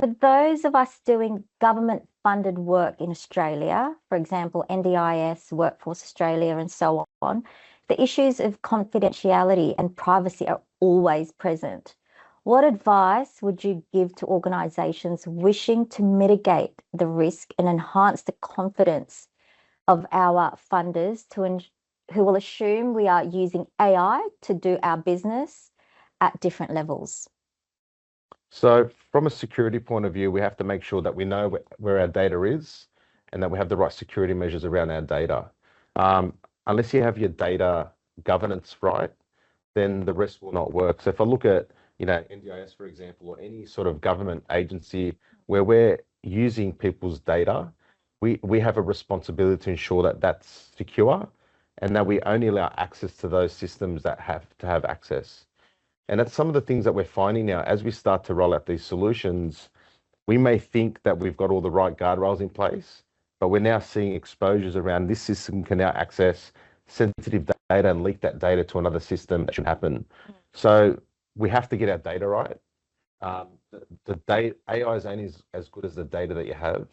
For those of us doing government-funded work in Australia, for example, NDIS, Workforce Australia, and so on, the issues of confidentiality and privacy are always present. What advice would you give to organisations wishing to mitigate the risk and enhance the confidence of our funders who will assume we are using AI to do our business at different levels? So from a security point of view, we have to make sure that we know where our data is and that we have the right security measures around our data. Unless you have your data governance right, then the rest will not work. So if I look at, NDIS, for example, or any sort of government agency where we're using people's data, we have a responsibility to ensure that that's secure and that we only allow access to those systems that have to have access. And that's some of the things that we're finding now as we start to roll out these solutions. We may think that we've got all the right guardrails in place, but we're now seeing exposures around this system can now access sensitive data and leak that data to another system. That should happen. So we have to get our data right. The data, AI is only as good as the data that you have.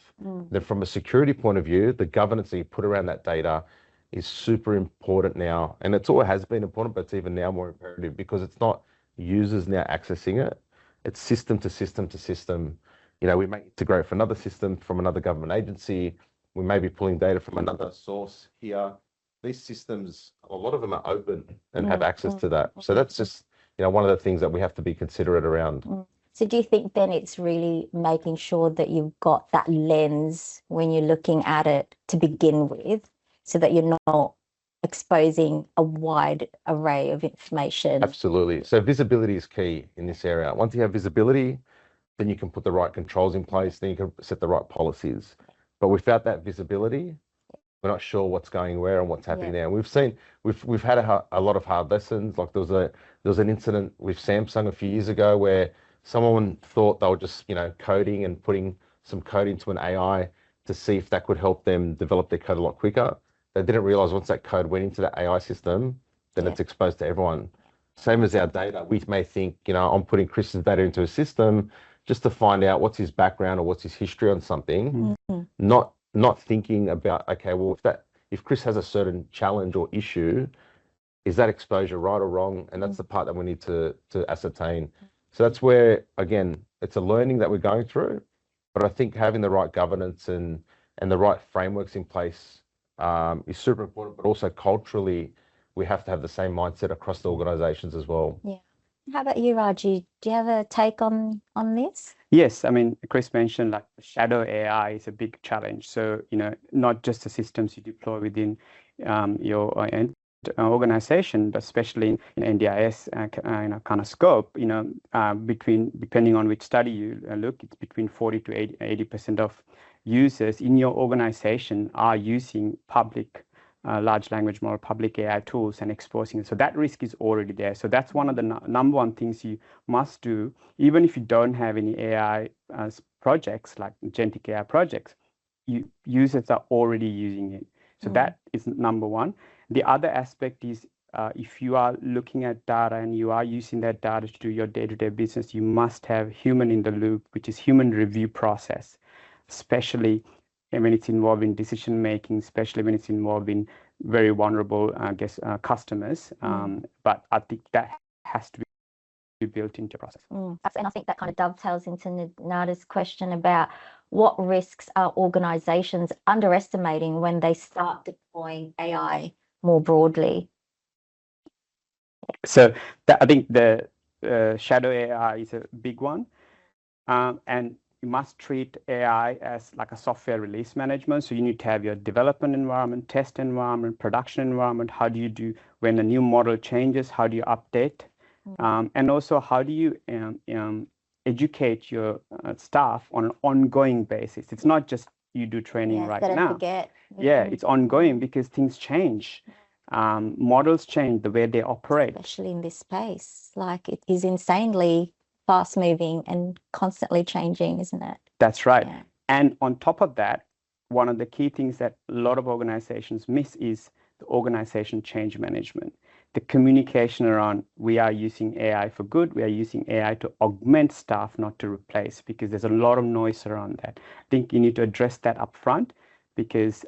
Then from a security point of view, the governance that you put around that data is super important now. And it's always has been important, but it's even now more imperative because it's not users now accessing it. It's system to system to system. We may integrate from another system, from another government agency. We may be pulling data from another source here. These systems, a lot of them are open and have access to that. So that's just, one of the things that we have to be considerate around. So do you think then it's really making sure that you've got that lens when you're looking at it to begin with, so that you're not exposing a wide array of information? Absolutely. So visibility is key in this area. Once you have visibility, then you can put the right controls in place, then you can set the right policies. But without that visibility, we're not sure what's going where and what's happening there. And we've had a lot of hard lessons. Like there was an incident with Samsung a few years ago where someone thought they were just coding and putting some code into an AI to see if that could help them develop their code a lot quicker. They didn't realize once that code went into the AI system, then it's exposed to everyone. Same as our data. We may think, I'm putting Chris's data into a system just to find out what's his background or what's his history on something, not thinking about, okay, well, if Chris has a certain challenge or issue, is that exposure right or wrong? And that's the part that we need to ascertain. So that's where, again, it's a learning that we're going through, but I think having the right governance and the right frameworks in place is super important, but also culturally, we have to have the same mindset across the organizations as well. Yeah. How about you, Raji? Do you have a take on this? Yes, I mean, Chris mentioned like shadow AI is a big challenge. So, not just the systems you deploy within your organization, but especially in NDIS kind of scope, depending on which study you look, it's between 40 to 80% of users in your organization are using public large language model, public AI tools and exposing it. So that risk is already there. So that's one of the number one things you must do, even if you don't have any AI projects like agentic AI projects, users are already using it. So that is number one. The other aspect is if you are looking at data and you are using that data to do your day-to-day business, you must have human in the loop, which is human review process, especially when it's involved in decision making, especially when it's involved in very vulnerable, customers. But I think that has to be built into the process. And I think that kind of dovetails into Nada's question about what risks are organizations underestimating when they start deploying AI more broadly. So I think the shadow AI is a big one. And you must treat AI as like a software release management. So you need to have your development environment, test environment, production environment. How do you do when a new model changes? How do you update? And also, how do you educate your staff on an ongoing basis? It's not just you do training right now. It's ongoing because things change. Models change, the way they operate. Especially in this space. Like it is insanely fast moving and constantly changing, isn't it? That's right. And on top of that, one of the key things that a lot of organizations miss is the organization change management, the communication around we are using AI for good, we are using AI to augment staff, not to replace, because there's a lot of noise around that. I think you need to address that upfront, because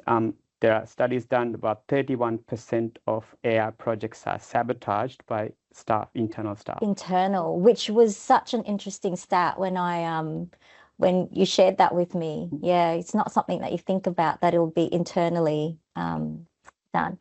there are studies done, about 31% of AI projects are sabotaged by staff, internal staff. Internal, which was such an interesting stat when you shared that with me. Yeah, it's not something that you think about, that it'll be internally done.